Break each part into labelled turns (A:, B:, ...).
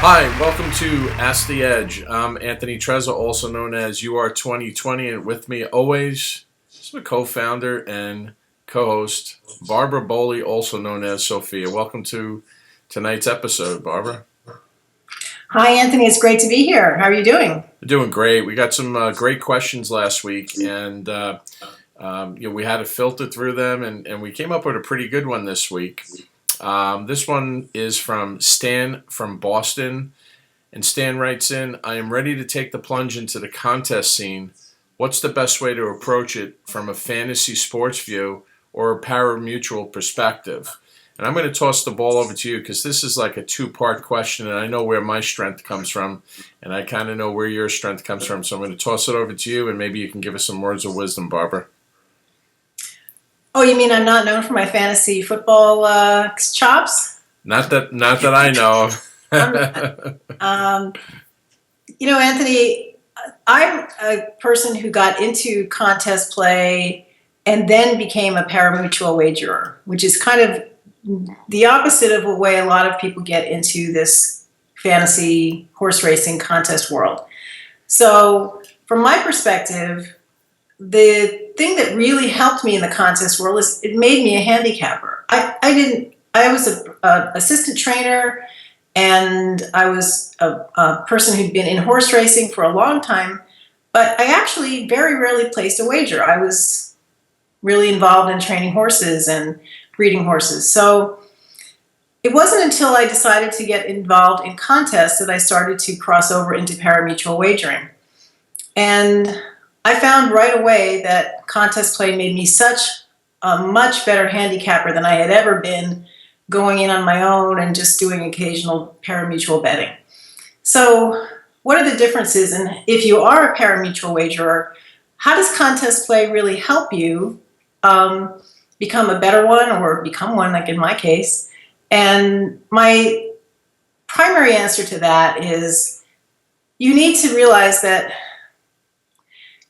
A: Hi, welcome to Ask the Edge. I'm Anthony Trezza, also known as UR 2020, and with me always is my co-founder and co-host, Barbara Boley, also known as Sophia. Welcome to tonight's episode, Barbara.
B: Hi, Anthony. It's great to be here. How are you doing?
A: We're doing great. We got some great questions last week, and we had to filter through them, and we came up with a pretty good one this week. This one is from Stan from Boston, and Stan writes in, I am ready to take the plunge into the contest scene. What's the best way to approach it from a fantasy sports view or a parimutuel perspective? And I'm going to toss the ball over to you because this is like a two-part question, and I know where my strength comes from, and I kind of know where your strength comes from. So I'm going to toss it over to you, and maybe you can give us some words of wisdom, Barbara.
B: Oh, you mean I'm not known for my fantasy football chops?
A: Not that I know.
B: Anthony, I'm a person who got into contest play and then became a parimutuel wagerer, which is kind of the opposite of the way a lot of people get into this fantasy horse racing contest world. So, from my perspective, the thing that really helped me in the contest world is it made me a handicapper. I was an assistant trainer, and I was a person who'd been in horse racing for a long time, but I actually very rarely placed a wager. I was really involved in training horses and breeding horses. So it wasn't until I decided to get involved in contests that I started to cross over into parimutuel wagering. And I found right away that contest play made me such a much better handicapper than I had ever been going in on my own and just doing occasional parimutuel betting. So what are the differences? And if you are a parimutuel wagerer, how does contest play really help you become a better one or become one, like in my case? And my primary answer to that is you need to realize that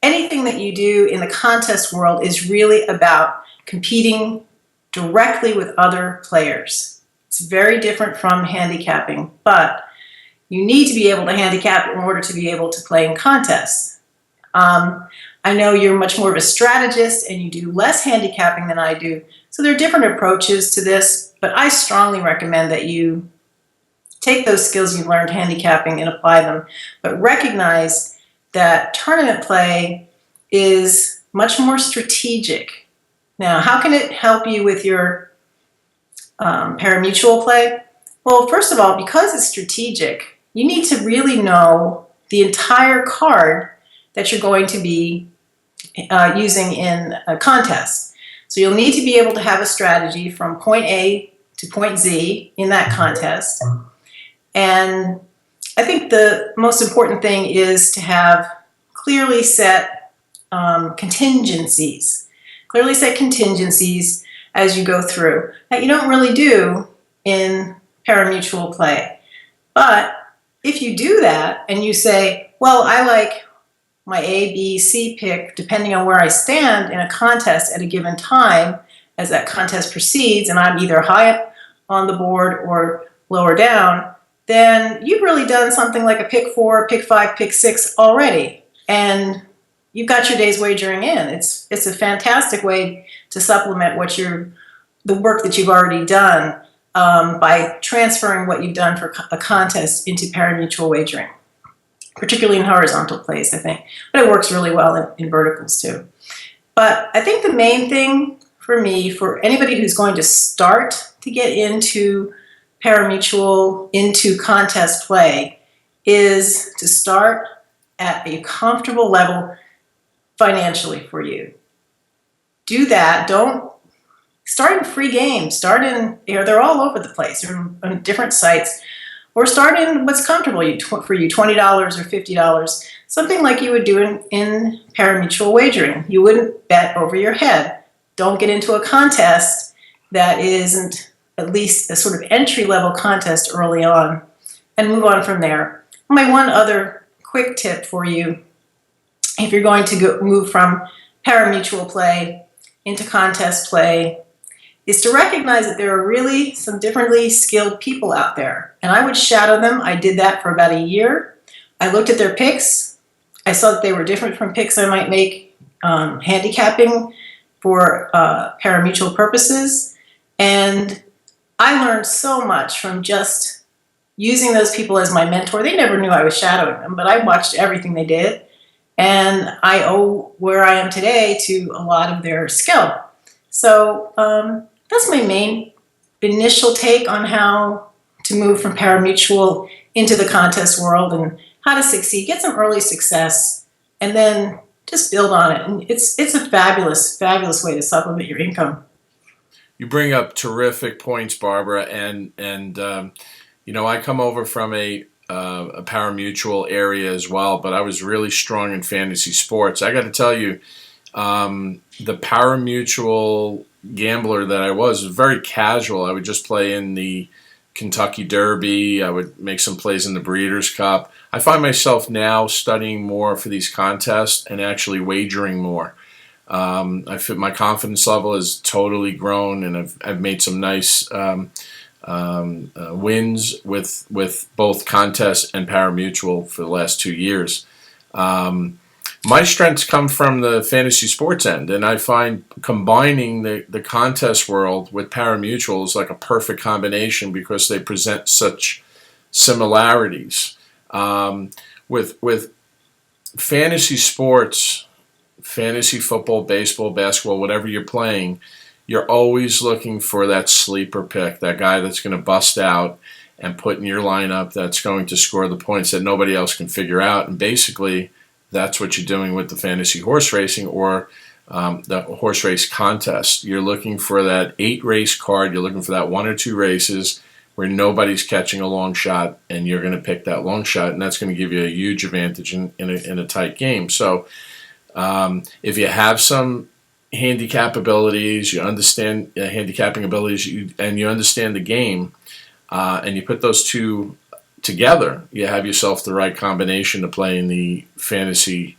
B: anything that you do in the contest world is really about competing directly with other players. It's very different from handicapping, but you need to be able to handicap in order to be able to play in contests. I know you're much more of a strategist and you do less handicapping than I do, so there are different approaches to this, but I strongly recommend that you take those skills you've learned handicapping and apply them, but recognize that tournament play is much more strategic. Now, how can it help you with your parimutuel play? Well, first of all, because it's strategic, you need to really know the entire card that you're going to be using in a contest. So you'll need to be able to have a strategy from point A to point Z in that contest. And I think the most important thing is to have clearly set contingencies. Clearly set contingencies as you go through. That you don't really do in parimutuel play. But if you do that and you say, well, I like my A, B, C pick depending on where I stand in a contest at a given time as that contest proceeds, and I'm either high up on the board or lower down, then you've really done something like a pick 4, pick 5, pick 6 already. And you've got your day's wagering in. It's a fantastic way to supplement the work that you've already done by transferring what you've done for a contest into parimutuel wagering, particularly in horizontal plays, I think. But it works really well in verticals too. But I think the main thing for me, for anybody who's going to start to get into parimutuel, into contest play, is to start at a comfortable level financially for you. Do that. Don't start in free games. Start in, they're all over the place. They're on different sites. Or start in what's comfortable for you, $20 or $50. Something like you would do in parimutuel wagering. You wouldn't bet over your head. Don't get into a contest that isn't at least a sort of entry-level contest early on, and move on from there. My one other quick tip for you, if you're going to move from parimutuel play into contest play, is to recognize that there are really some differently skilled people out there. And I would shadow them. I did that for about a year. I looked at their picks. I saw that they were different from picks I might make handicapping for parimutuel purposes. And I learned so much from just using those people as my mentor. They never knew I was shadowing them, but I watched everything they did. And I owe where I am today to a lot of their skill. So that's my main initial take on how to move from parimutuel into the contest world and how to succeed. Get some early success and then just build on it. And it's a fabulous, fabulous way to supplement your income.
A: You bring up terrific points, Barbara, and I come over from a parimutuel area as well, but I was really strong in fantasy sports. I got to tell you, the parimutuel gambler that I was very casual. I would just play in the Kentucky Derby. I would make some plays in the Breeders' Cup. I find myself now studying more for these contests and actually wagering more. I feel my confidence level has totally grown, and I've made some nice wins with both contests and parimutuel for the last 2 years. My strengths come from the fantasy sports end, and I find combining the contest world with parimutuel is like a perfect combination because they present such similarities. With fantasy sports, fantasy football, baseball, basketball, whatever you're playing, you're always looking for that sleeper pick, that guy that's going to bust out and put in your lineup that's going to score the points that nobody else can figure out. And basically, that's what you're doing with the fantasy horse racing or the horse race contest. You're looking for that 8-race card. You're looking for that 1 or 2 races where nobody's catching a long shot, and you're going to pick that long shot, and that's going to give you a huge advantage in a tight game. So if you have some handicap abilities, you understand handicapping abilities, and you understand the game, and you put those two together, you have yourself the right combination to play in the fantasy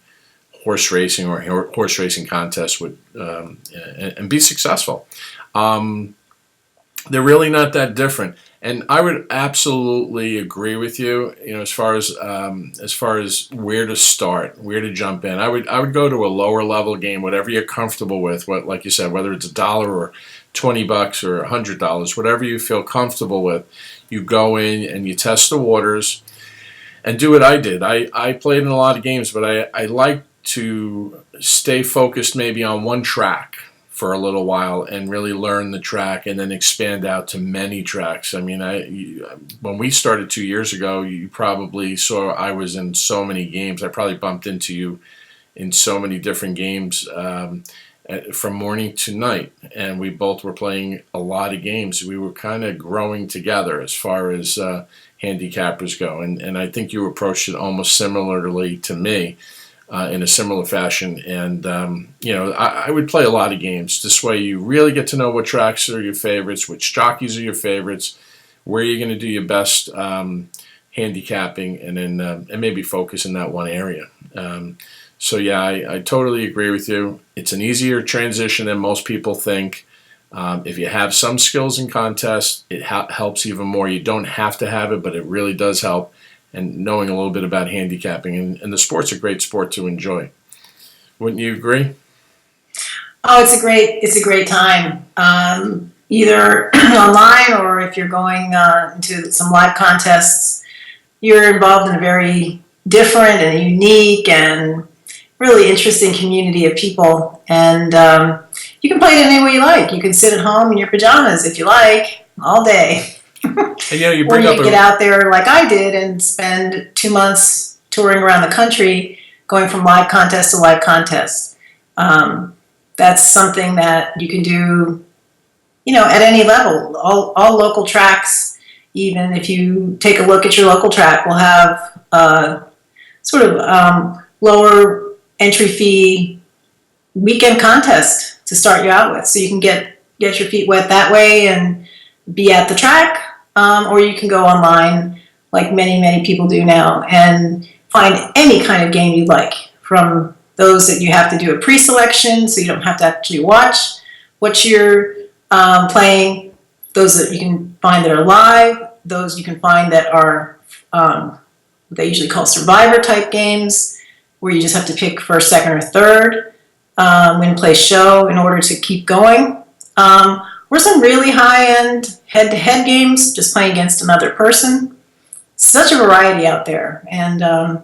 A: horse racing or horse racing contest with, and be successful. They're really not that different, and I would absolutely agree with you. As far as where to start, where to jump in, I would go to a lower level game, whatever you're comfortable with. What, like you said, whether it's $1 or $20 or $100, whatever you feel comfortable with, you go in and you test the waters, and do what I did. I played in a lot of games, but I like to stay focused maybe on one track for a little while and really learn the track and then expand out to many tracks. I mean, when we started 2 years ago, you probably saw I was in so many games. I probably bumped into you in so many different games from morning to night, and we both were playing a lot of games. We were kind of growing together as far as handicappers go, and I think you approached it almost similarly to me. In a similar fashion, and I would play a lot of games. This way you really get to know what tracks are your favorites, which jockeys are your favorites, where you're going to do your best handicapping, and then and maybe focus in that one area. So yeah, I totally agree with you. It's an easier transition than most people think. If you have some skills in contest, it helps even more. You don't have to have it, but it really does help. And knowing a little bit about handicapping, and the sport's a great sport to enjoy. Wouldn't you agree?
B: Oh, it's a great time. Either online or if you're going into some live contests, you're involved in a very different and unique and really interesting community of people. And you can play it any way you like. You can sit at home in your pajamas if you like, all day.
A: You
B: or
A: bring
B: you
A: up
B: can get out there like I did and spend 2 months touring around the country, going from live contest to live contest. That's something that you can do, at any level. All local tracks, even if you take a look at your local track, will have sort of lower entry fee weekend contest to start you out with, so you can get your feet wet that way and be at the track. Or you can go online, like many people do now, and find any kind of game you'd like, from those that you have to do a pre-selection, so you don't have to actually watch what your playing, those that you can find that are live, those you can find that are what they usually call survivor type games, where you just have to pick first, second, or third, win, play, show in order to keep going. Or some really high-end head-to-head games, just playing against another person. Such a variety out there, and I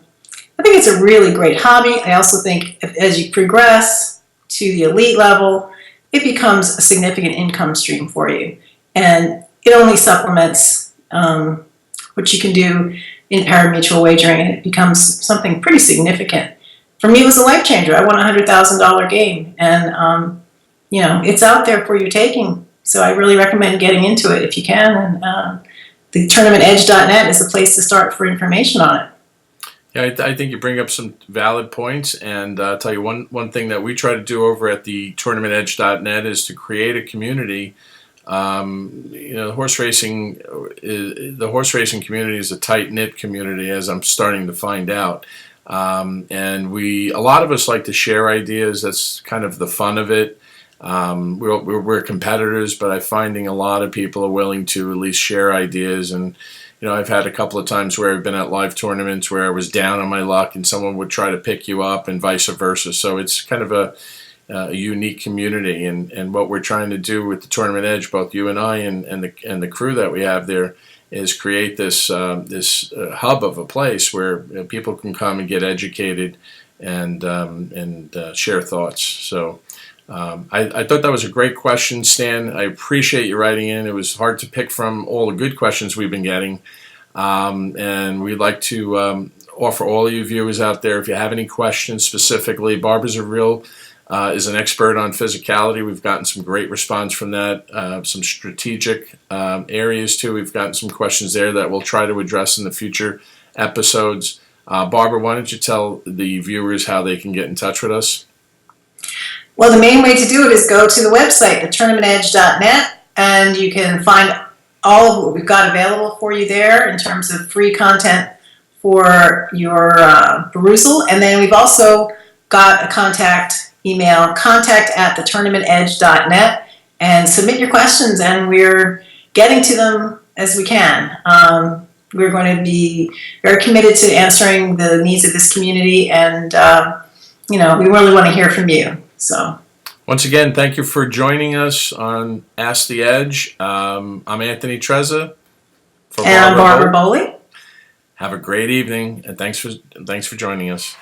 B: think it's a really great hobby. I also think as you progress to the elite level, it becomes a significant income stream for you, and it only supplements what you can do in parimutuel wagering, and it becomes something pretty significant. For me, it was a life changer. I won a $100,000 game, and it's out there for your taking. So I really recommend getting into it if you can. And the tournamentedge.net is the place to start for information on it.
A: Yeah, I think you bring up some valid points, and I'll tell you one thing that we try to do over at the tournamentedge.net is to create a community. The horse racing community is a tight knit community, as I'm starting to find out. And a lot of us like to share ideas. That's kind of the fun of it. We're competitors, but I'm finding a lot of people are willing to at least share ideas. And I've had a couple of times where I've been at live tournaments where I was down on my luck, and someone would try to pick you up, and vice versa. So it's kind of a unique community, and what we're trying to do with the Tournament Edge, both you and I, and the crew that we have there, is create this hub of a place where people can come and get educated and share thoughts. So I thought that was a great question, Stan. I appreciate you writing in. It was hard to pick from all the good questions we've been getting, and we'd like to offer all of you viewers out there, if you have any questions specifically, Barbara's is an expert on physicality. We've gotten some great response from that. Some strategic areas too. We've gotten some questions there that we'll try to address in the future episodes. Barbara, why don't you tell the viewers how they can get in touch with us?
B: Well, the main way to do it is go to the website, thetournamentedge.net, and you can find all of what we've got available for you there in terms of free content for your perusal. And then we've also got a contact email, contact@thetournamentedge.net, and submit your questions, and we're getting to them as we can. We're going to be very committed to answering the needs of this community, and we really want to hear from you. So,
A: once again, thank you for joining us on Ask the Edge. I'm Anthony Trezza.
B: And I'm Barbara Bowley.
A: Have a great evening, and thanks for joining us.